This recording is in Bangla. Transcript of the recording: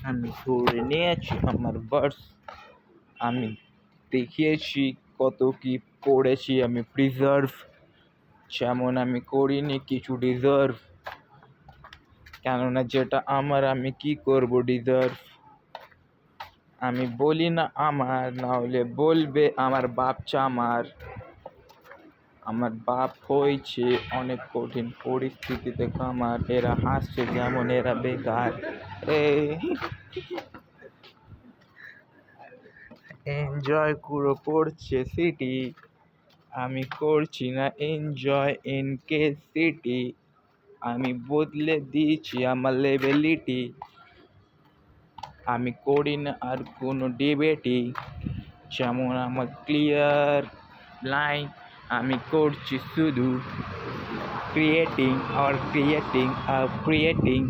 আমি ধরে নিয়েছি আমার ভার্স, আমি দেখিয়েছি কত কি করেছি আমি প্রিজার্ভ, যেমন আমি করিনি কিছু ডিজার্ভ, কেননা যেটা আমার আমি কি করব ডিজার্ভ। আমি বলি না আমার, না হলে বলবে আমার বাপ চামার। আমার বাপ হয়েছে অনেক কঠিন পরিস্থিতিতে কামার, এরা হাসছে যেমন এরা বেকার। এনজয় পুরো করছে সিটি, আমি করছি না এনজয় ইন কে সিটি। আমি বদলে দিয়েছি আমার লেভেলিটি, আমি করি না আর কোনো ডিবেটই, যেমন আমার ক্লিয়ার লাইন। আমি করছি শুধু ক্রিয়েটিং আর ক্রিয়েটিং আর ক্রিয়েটিং।